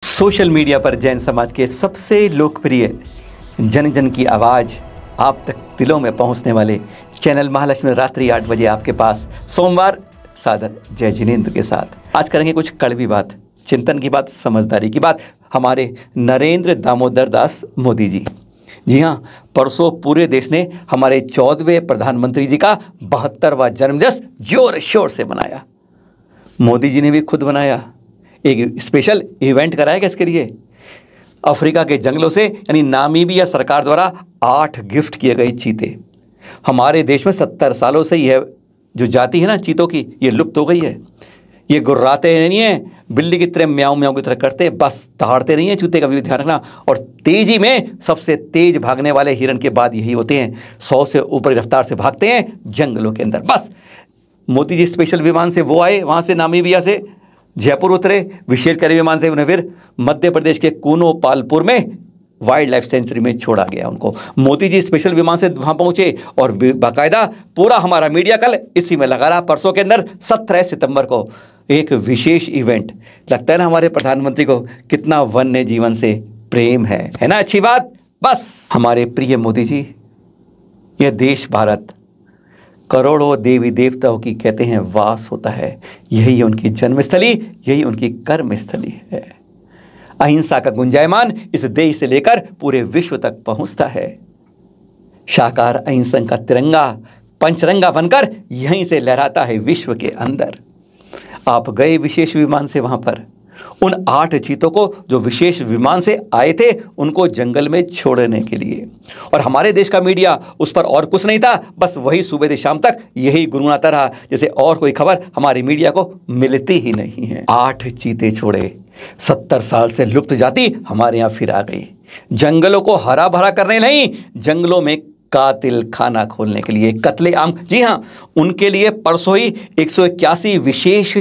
Social media पर जैन समाज के सबसे लोकप्रिय जन जन की आवाज़ आप तक दिलों में पहुंचने वाले चैनल महालक्ष्मी रात्रि 8 बजे आपके पास सोमवार सादर जय जिनेंद्र के साथ। आज करेंगे कुछ कड़वी बात, चिंतन की बात, समझदारी की बात हमारे नरेंद्र दामोदर दास मोदी जी। जी हाँ, परसों पूरे देश ने हमारे 14वें प्रधानमंत्री जी का 72वां जन्मदिवस जोर शोर से मनाया। मोदी जी ने भी खुद बनाया, एक स्पेशल इवेंट कराया गया इसके लिए। अफ्रीका के जंगलों से यानी नामीबिया सरकार द्वारा 8 गिफ्ट किए गए चीते। हमारे देश में 70 सालों से यह जो जाति है ना चीतों की, ये लुप्त हो गई है। ये गुर्राते नहीं हैं, बिल्ली की तरह म्याऊं म्याऊं की तरह करते, बस दहाड़ते नहीं हैं चूते, का भी ध्यान रखना। और तेजी में सबसे तेज भागने वाले हिरण के बाद यही होते हैं, 100 से ऊपर रफ्तार से भागते हैं जंगलों के अंदर। बस मोदी जी स्पेशल विमान से वो आए, वहाँ से नामीबिया से जयपुर उतरे, विशेष कर विमान से उन्हें फिर मध्य प्रदेश के कूनो पालपुर में वाइल्ड लाइफ सेंचुरी में छोड़ा गया उनको। मोदी जी स्पेशल विमान से वहाँ पहुँचे और बाकायदा पूरा हमारा मीडिया कल इसी में लगा रहा। परसों के अंदर 17 सितंबर को एक विशेष इवेंट। लगता है ना हमारे प्रधानमंत्री को कितना वन्य जीवन से प्रेम है ना। अच्छी बात। बस हमारे प्रिय मोदी जी, यह देश भारत करोड़ों देवी देवताओं की कहते हैं वास होता है, यही उनकी जन्मस्थली, यही उनकी कर्मस्थली है। अहिंसा का गुंजायमान इस देश से लेकर पूरे विश्व तक पहुंचता है। शाकाहार अहिंसा का तिरंगा पंचरंगा बनकर यहीं से लहराता है विश्व के अंदर। आप गए विशेष विमान से वहां पर, उन 8 चीतों को जो विशेष विमान से आए थे उनको जंगल में छोड़ने के लिए, और हमारे देश का मीडिया उस पर और कुछ नहीं था, बस वही सुबह से शाम तक यही गुनगुनाता रहा, जैसे और कोई खबर हमारी मीडिया को मिलती ही नहीं है। 8 चीते छोड़े, 70 साल से लुप्त जाति हमारे यहाँ फिर आ गई। जंगलों को हरा भरा करने नहीं, जंगलों में कातिल खाना खोलने के लिए, कत्ले आम। जी हाँ, उनके लिए परसों ही 181 विशेष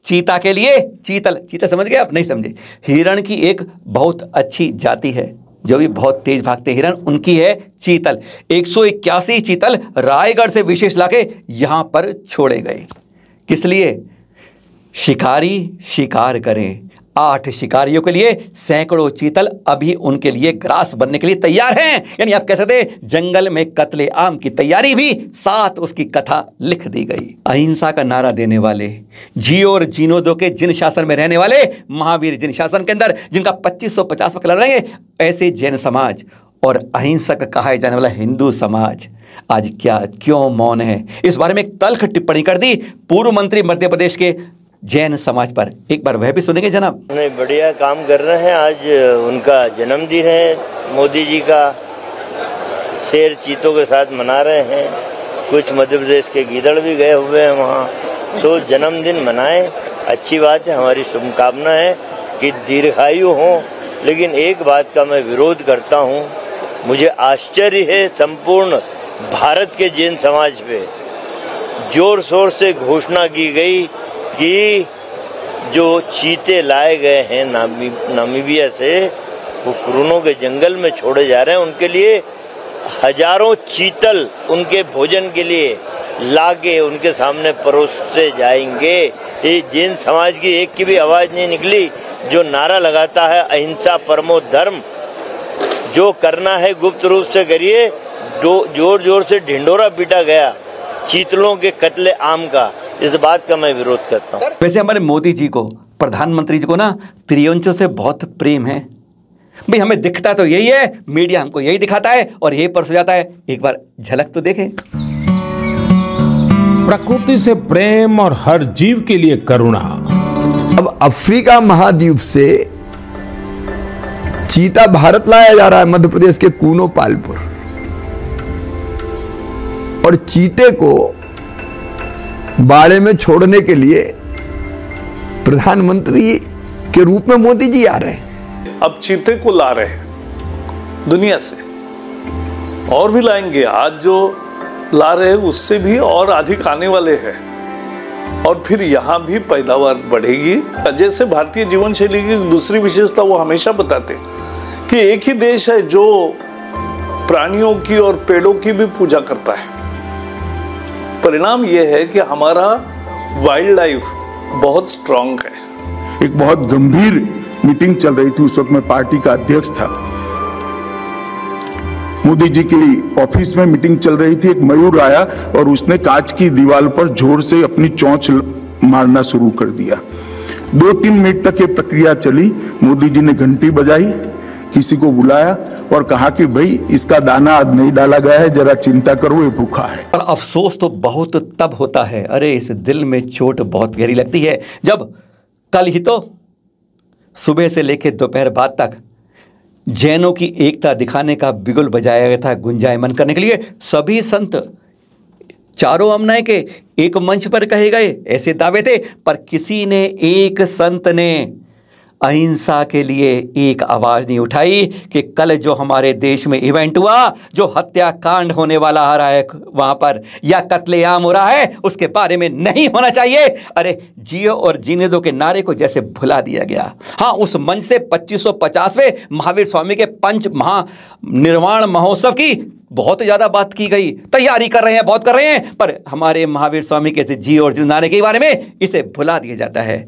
चीता के लिए, चीता समझ गए आप? नहीं समझे? हिरण की एक बहुत अच्छी जाति है जो भी बहुत तेज भागते हिरण, उनकी है चीतल। 181 चीतल रायगढ़ से विशेष लाके यहां पर छोड़े गए। किस लिए? शिकारी शिकार करें। 8 शिकारियों के लिए सैकड़ों चीतल अभी उनके लिए ग्रास बनने के लिए तैयार हैं। यानी आप कह सकते हैं जंगल में कत्ले आम की तैयारी भी, साथ उसकी कथा लिख दी गई। अहिंसा का नारा देने वाले, जियो और जीनो दो के जिन शासन में रहने वाले महावीर, जिन शासन के अंदर जिनका 2550 लड़ रहे हैं, ऐसे जैन समाज और अहिंसक कहा जाने वाला हिंदू समाज आज क्यों मौन है? इस बारे में एक तल्ख टिप्पणी कर दी पूर्व मंत्री मध्य प्रदेश के जैन समाज पर। एक बार वह भी सुनेंगे जनाब। नहीं, बढ़िया काम कर रहे हैं। आज उनका जन्मदिन है, मोदी जी का। शेर चीतों के साथ मना रहे हैं। कुछ मध्य प्रदेश के गीदड़ भी गए हुए हैं वहाँ। तो जन्मदिन मनाएं, अच्छी बात है। हमारी शुभकामना है कि दीर्घायु हो। लेकिन एक बात का मैं विरोध करता हूँ, मुझे आश्चर्य है संपूर्ण भारत के जैन समाज पे जोर शोर से घोषणा की गई कि जो चीते लाए गए हैं नामीबिया से, वो कुरुनों के जंगल में छोड़े जा रहे हैं। उनके लिए हजारों चीतल उनके भोजन के लिए लाके उनके सामने परोसे जाएंगे। ये जैन समाज की एक की भी आवाज नहीं निकली जो नारा लगाता है अहिंसा परमो धर्म। जो करना है गुप्त रूप से करिए। जोर जोर से ढिंडोरा पीटा गया चीतलों के कत्ले आम का। इस बात का मैं विरोध करता हूँ। वैसे हमारे मोदी जी को, प्रधानमंत्री जी को ना तिरंचों से बहुत प्रेम है। भाई हमें दिखता तो यही है, मीडिया हमको यही दिखाता है और यही परसों जाता है। एक बार झलक तो देखें। प्रकृति से प्रेम और हर जीव के लिए करुणा। अब अफ्रीका महाद्वीप से चीता भारत लाया जा रहा है, मध्य प्रदेश के कूनो पालपुर, और चीते को बाड़े में छोड़ने के लिए प्रधानमंत्री के रूप में मोदी जी आ रहे हैं। अब चीते को ला रहे हैं दुनिया से, और भी लाएंगे। आज जो ला रहे हैं उससे भी और अधिक आने वाले हैं, और फिर यहाँ भी पैदावार बढ़ेगी। जैसे भारतीय जीवन शैली की दूसरी विशेषता वो हमेशा बताते कि एक ही देश है जो प्राणियों की और पेड़ों की भी पूजा करता है। परिणाम यह है कि हमारा वाइल्ड लाइफ बहुत स्ट्रांग है। एक बहुत गंभीर मीटिंग चल रही थी, उस वक्त मैं पार्टी का अध्यक्ष था। मोदी जी की ऑफिस में मीटिंग चल रही थी। एक मयूर आया और उसने कांच की दीवार पर जोर से अपनी चोंच मारना शुरू कर दिया। 2-3 मिनट तक ये प्रक्रिया चली। मोदी जी ने घंटी बजाई, किसी को बुलाया और कहा कि भाई इसका दाना आज नहीं डाला गया है, जरा चिंता करो, ये भूखा है। पर अफसोस तो बहुत तब होता है, अरे इस दिल में चोट बहुत गहरी लगती है, जब कल ही तो सुबह से लेकर दोपहर बाद तक जैनों की एकता दिखाने का बिगुल बजाया गया था, गुंजायमन करने के लिए। सभी संत चारों अमनाय के एक मंच पर कहे गए, ऐसे दावे थे, पर किसी ने, एक संत ने अहिंसा के लिए एक आवाज नहीं उठाई कि कल जो हमारे देश में इवेंट हुआ, जो हत्याकांड होने वाला आ रहा है वहां पर, या कत्लेआम हो रहा है, उसके बारे में नहीं होना चाहिए। अरे जियो और जीने दो के नारे को जैसे भुला दिया गया। हाँ, उस मंच से 2550वें महावीर स्वामी के पंच महानिर्वाण महोत्सव की बहुत ज़्यादा बात की गई, तैयारी कर रहे हैं, बहुत कर रहे हैं, पर हमारे महावीर स्वामी के जियो और जीने नारे के बारे में इसे भुला दिया जाता है।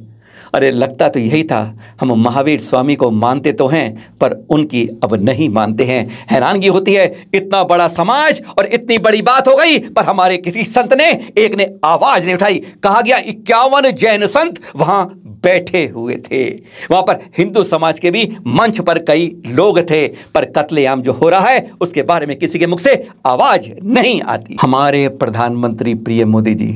अरे लगता तो यही था, हम महावीर स्वामी को मानते तो हैं पर उनकी अब नहीं मानते हैं। हैरानगी होती है, इतना बड़ा समाज और इतनी बड़ी बात हो गई, पर हमारे किसी संत ने, एक ने आवाज नहीं उठाई। कहा गया 51 जैन संत वहां बैठे हुए थे, वहां पर हिंदू समाज के भी मंच पर कई लोग थे, पर कत्लेआम जो हो रहा है उसके बारे में किसी के मुख से आवाज नहीं आती। हमारे प्रधानमंत्री प्रिय मोदी जी,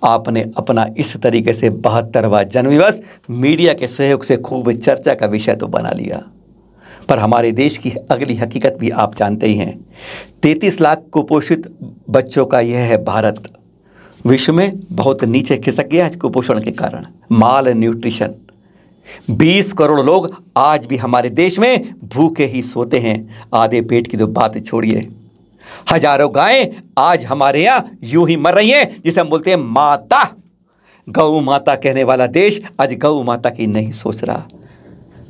आपने अपना इस तरीके से 72वां जन्मदिवस मीडिया के सहयोग से खूब चर्चा का विषय तो बना लिया, पर हमारे देश की अगली हकीकत भी आप जानते ही हैं। 33 लाख कुपोषित बच्चों का यह है भारत, विश्व में बहुत नीचे खिसक गया है कुपोषण के कारण, माल न्यूट्रिशन। 20 करोड़ लोग आज भी हमारे देश में भूखे ही सोते हैं, आधे पेट की तो बात छोड़िए। हजारों गायें आज हमारे यहाँ यूं ही मर रही हैं, जिसे हम बोलते हैं माता। गौ माता कहने वाला देश आज गौ माता की नहीं सोच रहा।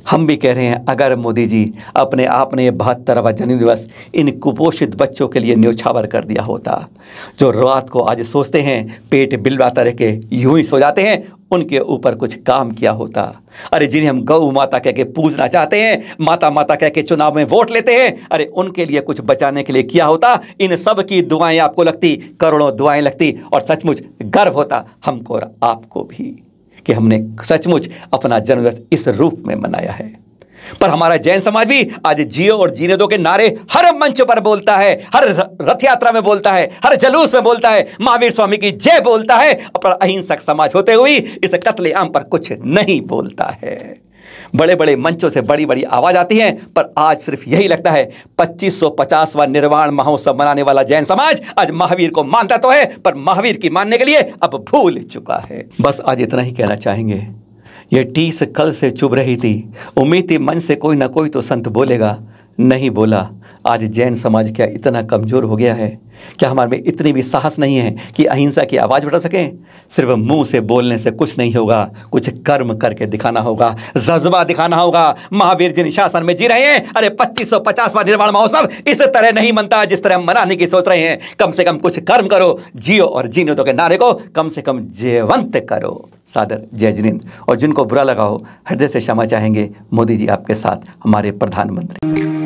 हम भी कह रहे हैं, अगर मोदी जी अपने आप ने 72वां जन्मदिवस इन कुपोषित बच्चों के लिए न्यौछावर कर दिया होता, जो रात को आज सोचते हैं, पेट बिलवाता रह के यूं ही सो जाते हैं, उनके ऊपर कुछ काम किया होता। अरे जिन्हें हम गौ माता कह के पूजना चाहते हैं, माता माता कह के चुनाव में वोट लेते हैं, अरे उनके लिए कुछ बचाने के लिए किया होता। इन सब की दुआएं आपको लगती, करोड़ों दुआएं लगती, और सचमुच गर्व होता हमको और आपको भी कि हमने सचमुच अपना जन्मदिवस इस रूप में मनाया है। पर हमारा जैन समाज भी आज जियो और जीने दो के नारे हर मंच पर बोलता है, हर रथ यात्रा में बोलता है, हर जलूस में बोलता है, महावीर स्वामी की जय बोलता है, पर अहिंसक समाज होते हुए इस कत्लेआम पर कुछ नहीं बोलता है। बड़े बड़े मंचों से बड़ी बड़ी आवाज आती है, पर आज सिर्फ यही लगता है 2550वां निर्वाण महोत्सव मनाने वाला जैन समाज आज महावीर को मानता तो है, पर महावीर की मानने के लिए अब भूल चुका है। बस आज इतना ही कहना चाहेंगे, ये टीस कल से चुभ रही थी, उम्मीद थी मन से कोई ना कोई तो संत बोलेगा, नहीं बोला। आज जैन समाज क्या इतना कमज़ोर हो गया है? क्या हमारे में इतनी भी साहस नहीं है कि अहिंसा की आवाज़ उठा सकें? सिर्फ मुंह से बोलने से कुछ नहीं होगा, कुछ कर्म करके दिखाना होगा, जज्बा दिखाना होगा। महावीर जिन शासन में जी रहे हैं, अरे 2550वां निर्वाण महोत्सव इस तरह नहीं मनता जिस तरह हम मनाने की सोच रहे हैं। कम से कम कुछ कर्म करो, जियो और जीने दो के नारे को कम से कम जयवंत करो। सादर जय जिनेंद्र। और जिनको बुरा लगा हो, हृदय से क्षमा चाहेंगे। मोदी जी आपके साथ, हमारे प्रधानमंत्री।